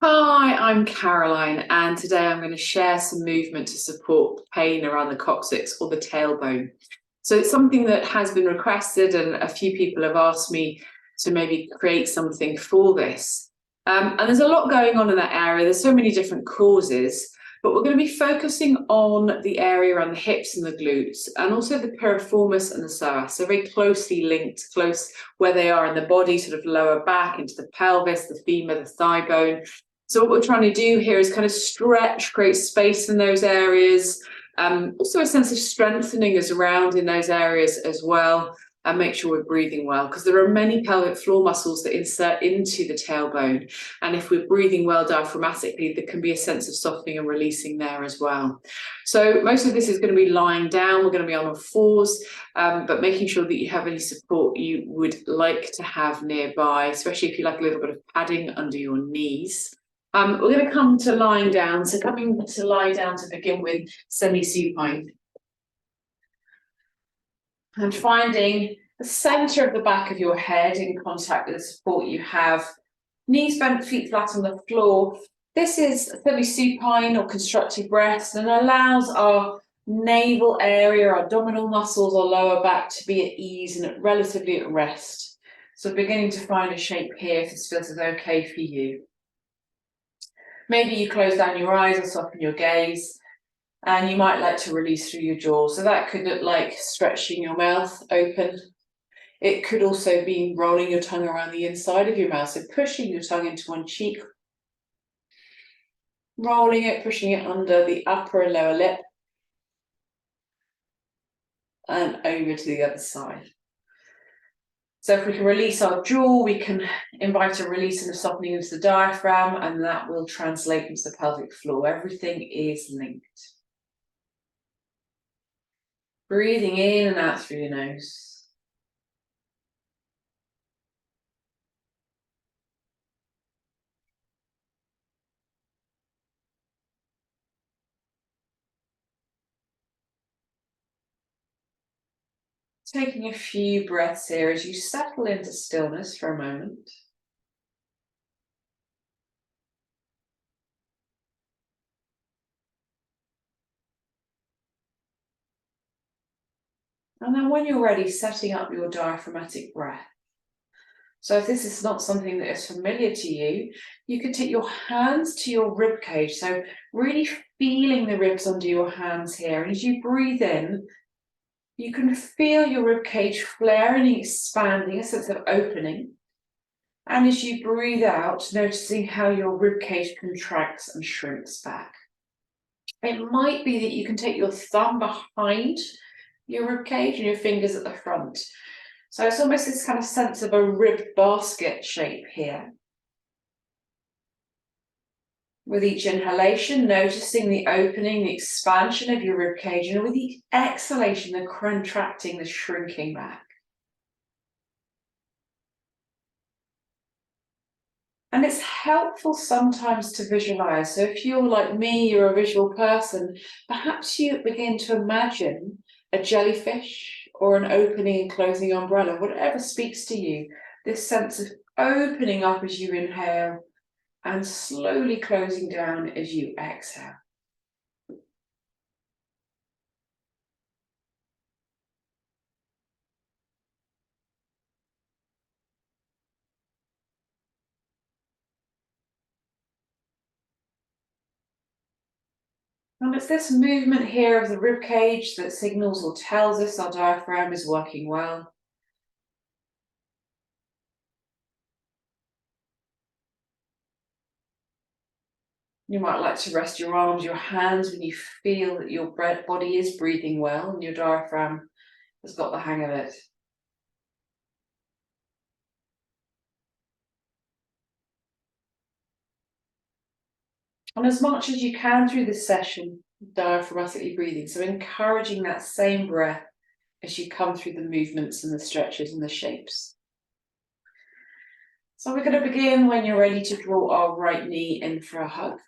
Hi, I'm Caroline, and today I'm going to share some movement to support pain around the coccyx or the tailbone. So it's something that has been requested, and a few people have asked me to maybe create something for this. And there's a lot going on in that area. There's so many different causes, but we're going to be focusing on the area around the hips and the glutes, and also the piriformis and the psoas. So very closely linked, close where they are in the body, sort of lower back into the pelvis, the femur, the thigh bone. So what we're trying to do here is kind of stretch, create space in those areas. Also a sense of strengthening is around in those areas as well, and make sure we're breathing well, because there are many pelvic floor muscles that insert into the tailbone. And if we're breathing well diaphragmatically, there can be a sense of softening and releasing there as well. So most of this is going to be lying down. We're going to be on all fours, but making sure that you have any support you would like to have nearby, especially if you like a little bit of padding under your knees. We're going to come to lying down. So coming to lie down to begin with, semi-supine. And finding the center of the back of your head in contact with the support you have. Knees bent, feet flat on the floor. This is semi-supine or constructive breath, and allows our navel area, our abdominal muscles or lower back to be at ease and relatively at rest. So beginning to find a shape here if this feels okay for you. Maybe you close down your eyes or soften your gaze, and you might like to release through your jaw. So that could look like stretching your mouth open. It could also be rolling your tongue around the inside of your mouth, so pushing your tongue into one cheek, rolling it, pushing it under the upper and lower lip, and over to the other side. So if we can release our jaw, we can invite a release and a softening into the diaphragm, and that will translate into the pelvic floor. Everything is linked. Breathing in and out through your nose. Taking a few breaths here as you settle into stillness for a moment. And then when you're ready, setting up your diaphragmatic breath. So if this is not something that is familiar to you, you can take your hands to your rib cage. So really feeling the ribs under your hands here. And as you breathe in, you can feel your rib cage flaring, expanding, a sense of opening. And as you breathe out, noticing how your rib cage contracts and shrinks back. It might be that you can take your thumb behind your rib cage and your fingers at the front. So it's almost this kind of sense of a rib basket shape here. With each inhalation, noticing the opening, the expansion of your rib cage, and with each exhalation, the contracting, the shrinking back. And it's helpful sometimes to visualize. So if you're like me, you're a visual person, perhaps you begin to imagine a jellyfish or an opening and closing umbrella, whatever speaks to you, this sense of opening up as you inhale and slowly closing down as you exhale. And it's this movement here of the rib cage that signals or tells us our diaphragm is working well. You might like to rest your arms, your hands when you feel that your body is breathing well and your diaphragm has got the hang of it. And as much as you can through this session, diaphragmatically breathing, so encouraging that same breath as you come through the movements and the stretches and the shapes. So we're going to begin when you're ready to draw our right knee in for a hug.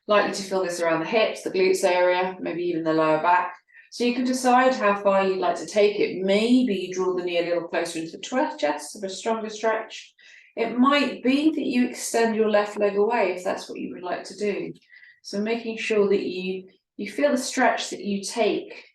Likely to feel this around the hips, the glutes area, maybe even the lower back. So you can decide how far you'd like to take it. Maybe you draw the knee a little closer into the chest for a stronger stretch. It might be that you extend your left leg away if that's what you would like to do. So making sure that you feel the stretch that you take,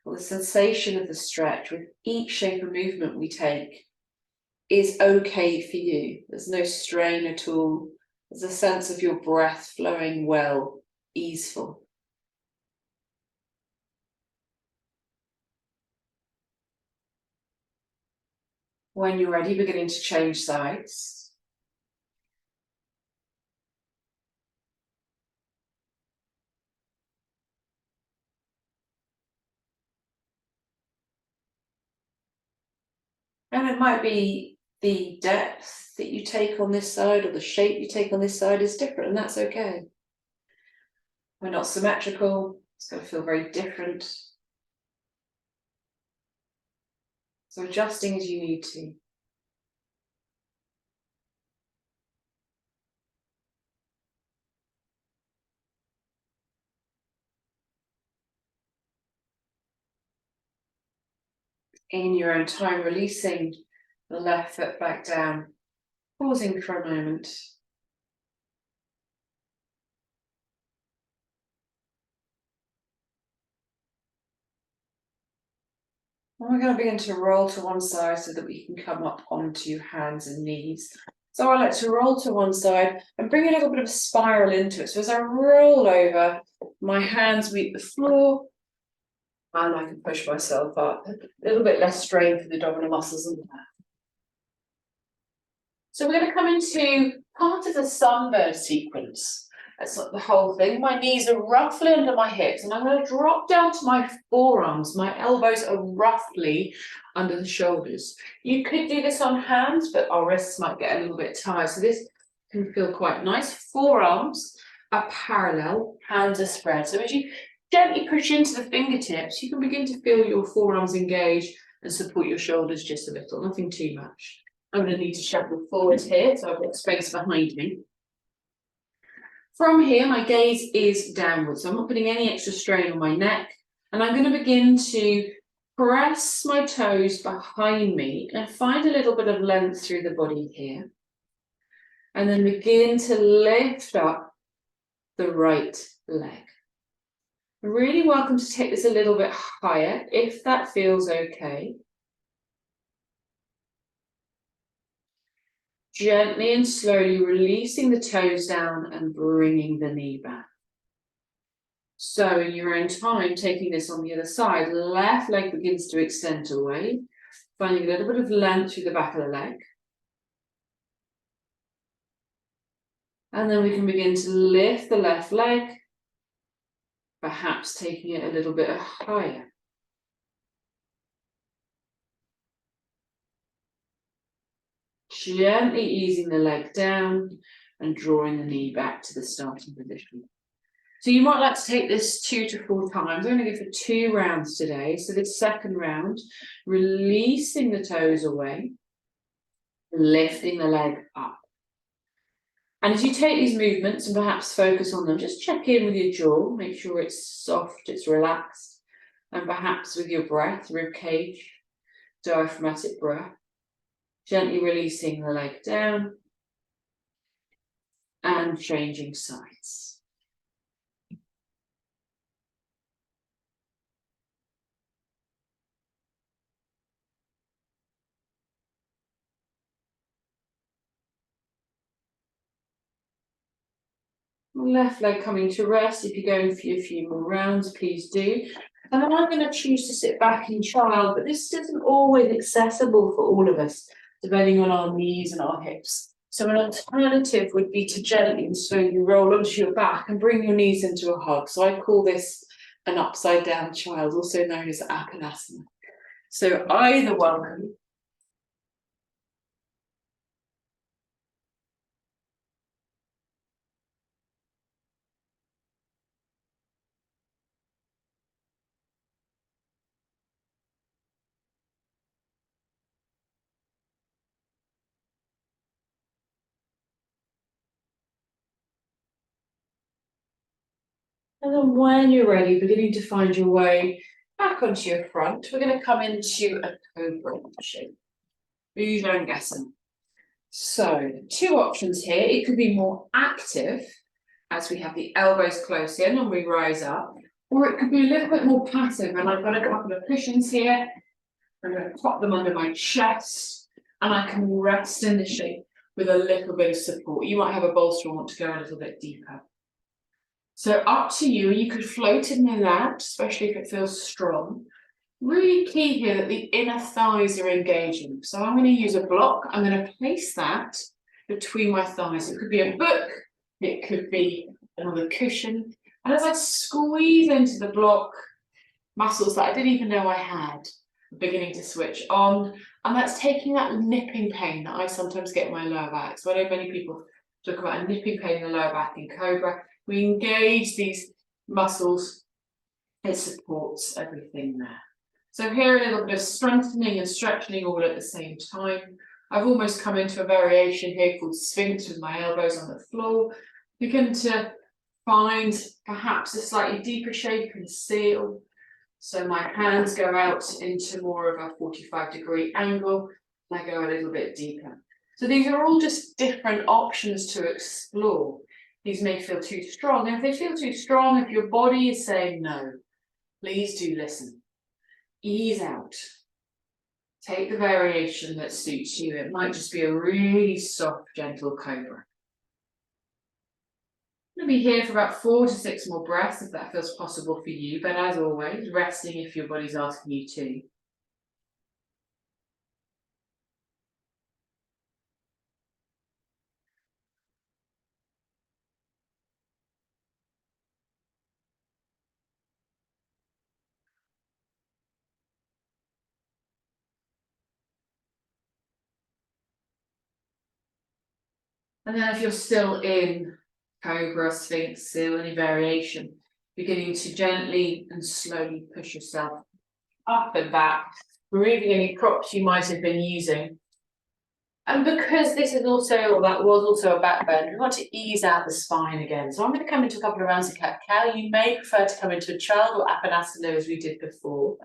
or the sensation of the stretch with each shape of movement we take is okay for you. There's no strain at all. There's a sense of your breath flowing well, easeful. When you're ready, beginning to change sides. And it might be the depth that you take on this side or the shape you take on this side is different, and that's okay. We're not symmetrical. It's going to feel very different. So adjusting as you need to. In your own time, releasing the left foot back down, pausing for a moment. And we're going to begin to roll to one side so that we can come up onto hands and knees. So I like to roll to one side and bring a little bit of a spiral into it. So as I roll over, my hands meet the floor and I can push myself up. A little bit less strain for the abdominal muscles on the back. So we're going to come into part of the sunbird sequence. That's not the whole thing. My knees are roughly under my hips and I'm going to drop down to my forearms. My elbows are roughly under the shoulders. You could do this on hands, but our wrists might get a little bit tired. So this can feel quite nice. Forearms are parallel, hands are spread. So as you gently push into the fingertips, you can begin to feel your forearms engage and support your shoulders just a little, nothing too much. I'm going to need to shuffle forward here, so I've got space behind me. From here, my gaze is downwards, so I'm not putting any extra strain on my neck, and I'm going to begin to press my toes behind me and find a little bit of length through the body here, and then begin to lift up the right leg. You're really welcome to take this a little bit higher if that feels okay. Gently and slowly releasing the toes down and bringing the knee back. So in your own time, taking this on the other side, left leg begins to extend away, finding a little bit of length through the back of the leg. And then we can begin to lift the left leg, perhaps taking it a little bit higher. Gently easing the leg down and drawing the knee back to the starting position. So you might like to take this 2 to 4 times. I'm going to go for 2 rounds today. So this second round, releasing the toes away, lifting the leg up. And as you take these movements and perhaps focus on them, just check in with your jaw, make sure it's soft, it's relaxed, and perhaps with your breath, rib cage, diaphragmatic breath, gently releasing the leg down and changing sides. Left leg coming to rest. If you're going for a few more rounds, please do. And then I'm going to choose to sit back in child, but this isn't always accessible for all of us, depending on our knees and our hips. So an alternative would be to gently and slowly roll onto your back and bring your knees into a hug. So I call this an upside down child, also known as Apanasana. So either one. And then when you're ready, beginning to find your way back onto your front, we're going to come into a cobra shape. Bhujangasana. So, two options here. It could be more active as we have the elbows close in and we rise up, or it could be a little bit more passive. And I've got a couple of cushions here. I'm going to pop them under my chest and I can rest in the shape with a little bit of support. You might have a bolster and want to go a little bit deeper. So up to you. You could float in and out, especially if it feels strong. Really key here that the inner thighs are engaging. So I'm going to use a block. I'm going to place that between my thighs. It could be a book, it could be another cushion. And as I squeeze into the block, muscles that I didn't even know I had are beginning to switch on. And that's taking that nipping pain that I sometimes get in my lower back. So I know many people talk about a nipping pain in the lower back in Cobra. We engage these muscles, it supports everything there. So here a little bit of strengthening and stretching all at the same time. I've almost come into a variation here called Sphinx with my elbows on the floor. Begin to find perhaps a slightly deeper shape and seal. So my hands go out into more of a 45-degree angle and I go a little bit deeper. So these are all just different options to explore. These may feel too strong. And if they feel too strong, if your body is saying no, please do listen. Ease out. Take the variation that suits you. It might just be a really soft, gentle cobra. I'm going to be here for about 4 to 6 more breaths if that feels possible for you, but as always, resting if your body's asking you to. And then if you're still in Cobra, Sphinx, Seal, any variation, beginning to gently and slowly push yourself up and back, removing any props you might have been using. And because this is also, or that was also a back bend, we want to ease out the spine again. So I'm going to come into a couple of rounds of cat-cow. You may prefer to come into a child or apanasana as we did before.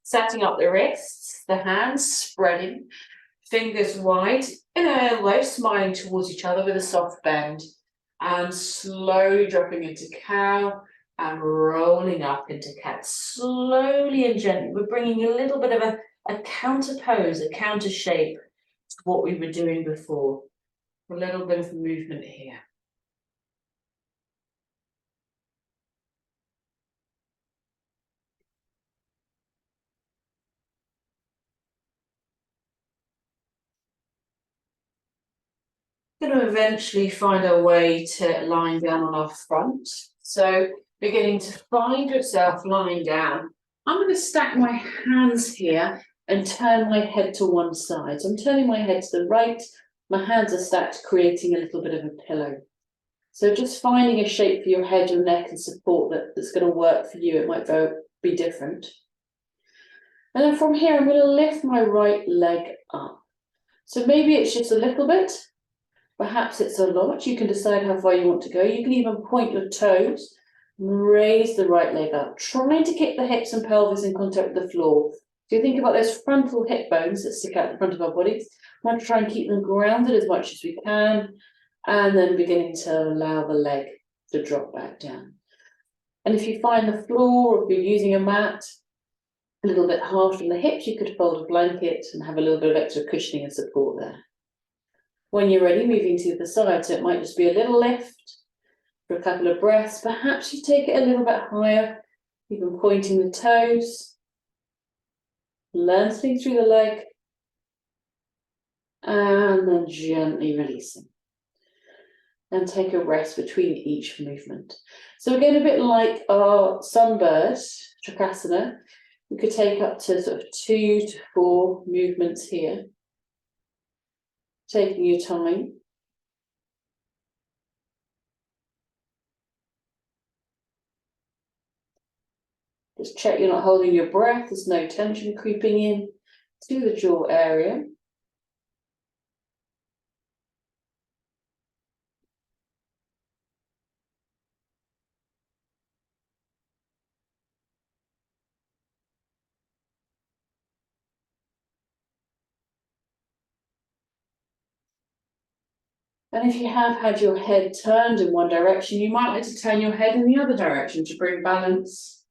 Setting up the wrists, the hands spreading, fingers wide, inner elbow, smiling towards each other with a soft bend, and slowly dropping into cow and rolling up into cat. Slowly and gently, we're bringing a little bit of a counter pose, a counter shape to what we were doing before. A little bit of movement here. Going to eventually find our way to lying down on our front. So beginning to find yourself lying down. I'm going to stack my hands here and turn my head to one side. So I'm turning my head to the right. My hands are stacked, creating a little bit of a pillow. So just finding a shape for your head, your neck and support that's going to work for you. It might be different. And then from here, I'm going to lift my right leg up. So maybe it's just a little bit. Perhaps it's a lot. You can decide how far you want to go. You can even point your toes, raise the right leg up, trying to keep the hips and pelvis in contact with the floor. So you think about those frontal hip bones that stick out the front of our bodies. We want to try and keep them grounded as much as we can, and then beginning to allow the leg to drop back down. And if you find the floor, or if you're using a mat, a little bit hard from the hips, you could fold a blanket and have a little bit of extra cushioning and support there. When you're ready, moving to the side, so it might just be a little lift for a couple of breaths. Perhaps you take it a little bit higher, even pointing the toes, lengthening through the leg, and then gently releasing. And take a rest between each movement. So again, a bit like our sunbird, Trikonasana, we could take up to sort of 2 to 4 movements here. Taking your time. Just check you're not holding your breath, there's no tension creeping in to the jaw area. And if you have had your head turned in one direction, you might like to turn your head in the other direction to bring balance.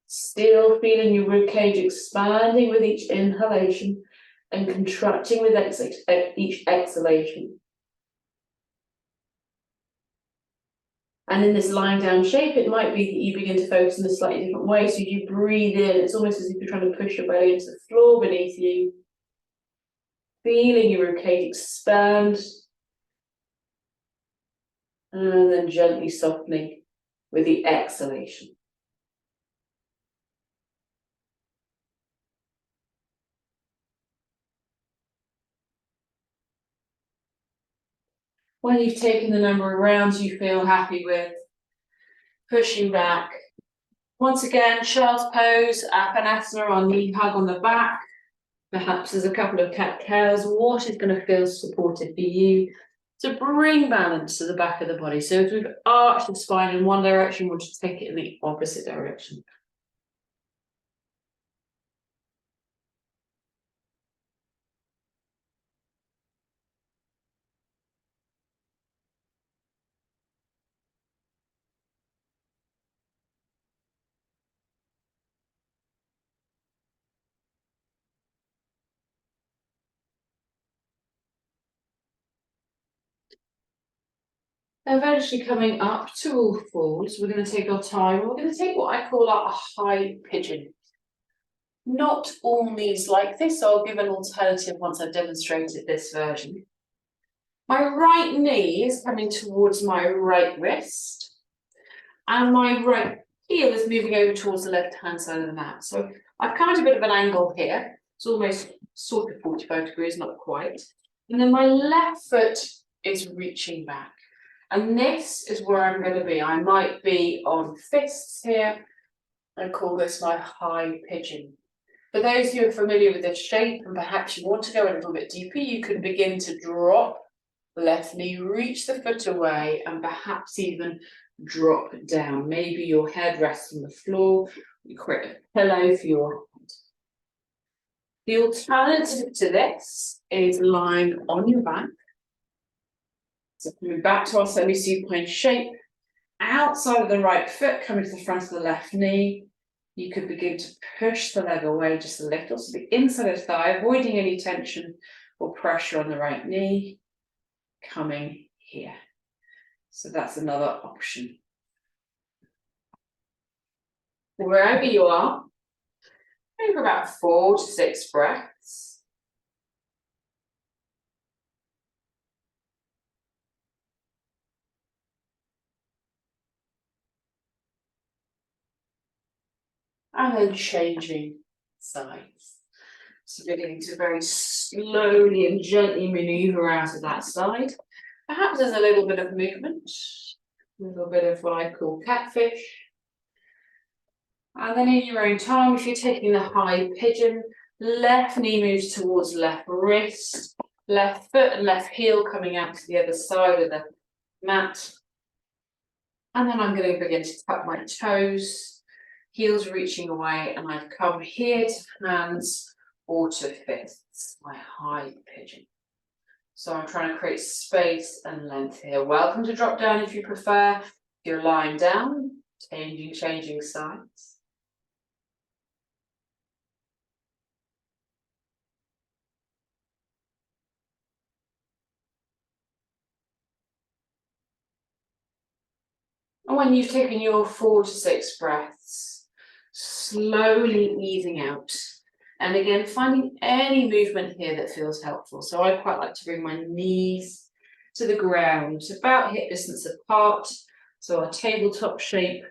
Still feeling your ribcage expanding with each inhalation and contracting with each exhalation. And in this lying down shape, it might be that you begin to focus in a slightly different way. So you breathe in, it's almost as if you're trying to push your belly into the floor beneath you. Feeling your ribcage expand. And then gently softening with the exhalation. When you've taken the number of rounds you feel happy with, pushing back. Once again, child's pose, Apanasana, or knee hug on the back. Perhaps there's a couple of cat-cows. What is going to feel supported for you to bring balance to the back of the body? So if we've arched the spine in one direction, we'll just take it in the opposite direction. Eventually coming up to all fours, we're going to take our time. We're going to take what I call a high pigeon. Not all knees like this, so I'll give an alternative once I've demonstrated this version. My right knee is coming towards my right wrist, and my right heel is moving over towards the left-hand side of the mat. So I've kind of a bit of an angle here. It's almost sort of 45 degrees, not quite. And then my left foot is reaching back. And this is where I'm going to be. I might be on fists here and call this my high pigeon. For those who are familiar with this shape and perhaps you want to go a little bit deeper, you can begin to drop the left knee, reach the foot away, and perhaps even drop down. Maybe your head rests on the floor, you create a pillow for your head. The alternative to this is lying on your back. So coming back to our semi-supine shape, outside of the right foot, coming to the front of the left knee, you could begin to push the leg away just a little, so the inside of the thigh, avoiding any tension or pressure on the right knee, coming here. So that's another option. Wherever you are, maybe for about 4 to 6 breaths. And then changing sides. So beginning to very slowly and gently maneuver out of that side. Perhaps there's a little bit of movement, a little bit of what I call catfish. And then in your own time, if you're taking the high pigeon, left knee moves towards left wrist, left foot and left heel coming out to the other side of the mat. And then I'm going to begin to tuck my toes, heels reaching away, and I've come here to hands or to fists, my high pigeon. So I'm trying to create space and length here. Welcome to drop down if you prefer. If you're lying down, changing sides. And when you've taken your 4 to 6 breaths, slowly easing out. And again, finding any movement here that feels helpful. So I quite like to bring my knees to the ground, about hip distance apart. So our tabletop shape,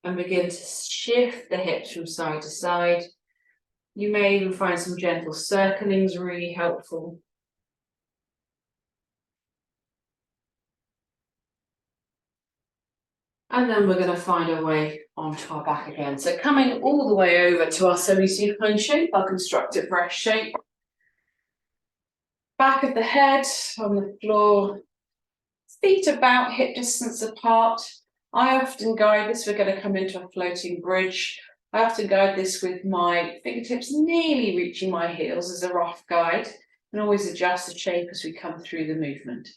and begin to shift the hips from side to side. You may even find some gentle circlings really helpful. And then we're going to find our way onto our back again. So coming all the way over to our semi-supine shape, our constructive breath shape. Back of the head on the floor, feet about hip distance apart. I often guide this, we're going to come into a floating bridge. I often guide this with my fingertips nearly reaching my heels as a rough guide, and always adjust the shape as we come through the movement.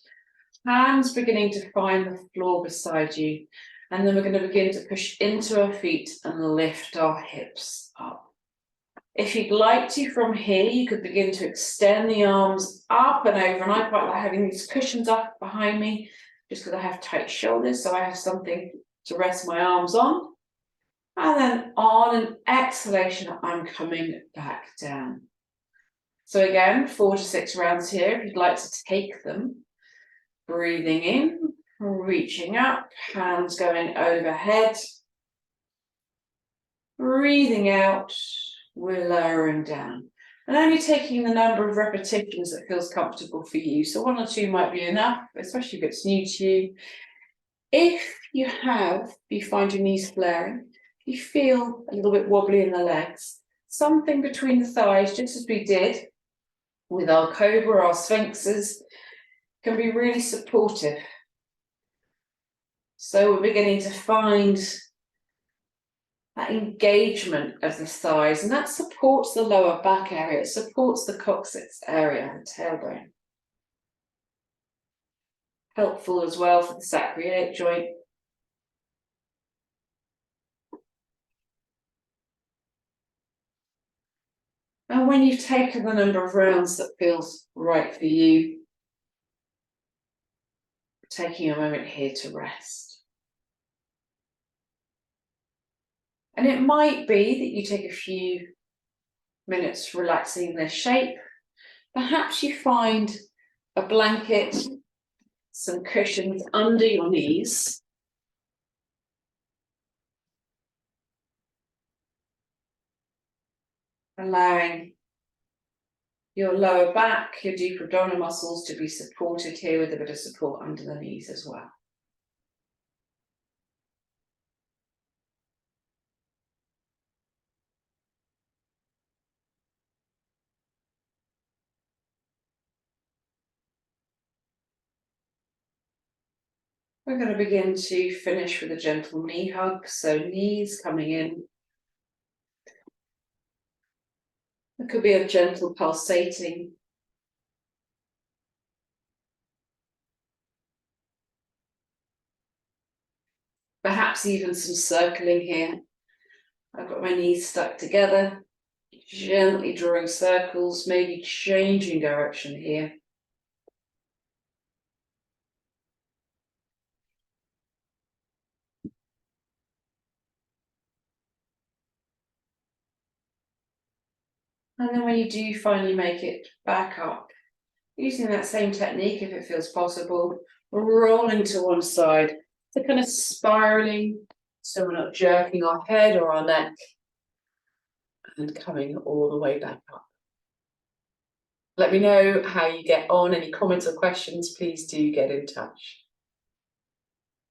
Hands beginning to find the floor beside you, and then we're going to begin to push into our feet and lift our hips up. If you'd like to, from here, you could begin to extend the arms up and over, and I quite like having these cushions up behind me, just because I have tight shoulders, so I have something to rest my arms on. And then on an exhalation, I'm coming back down. So again, 4 to 6 rounds here, if you'd like to take them. Breathing in, reaching up, hands going overhead. Breathing out, we're lowering down. And only taking the number of repetitions that feels comfortable for you. So 1 or 2 might be enough, especially if it's new to you. If you find your knees flaring, you feel a little bit wobbly in the legs, something between the thighs, just as we did with our cobra, our sphinxes, can be really supportive. So we're beginning to find that engagement of the thighs, and that supports the lower back area, it supports the coccyx area, the tailbone. Helpful as well for the sacroiliac joint. And when you've taken the number of rounds that feels right for you, taking a moment here to rest. And it might be that you take a few minutes relaxing this shape. Perhaps you find a blanket, some cushions under your knees. Allowing your lower back, your deep abdominal muscles to be supported here with a bit of support under the knees as well. We're going to begin to finish with a gentle knee hug, so knees coming in. There could be a gentle pulsating. Perhaps even some circling here. I've got my knees stuck together, gently drawing circles, maybe changing direction here. And then when you do finally make it back up, using that same technique if it feels possible, rolling to one side, so kind of spiraling, so we're not jerking our head or our neck, and coming all the way back up. Let me know how you get on. Any comments or questions, please do get in touch.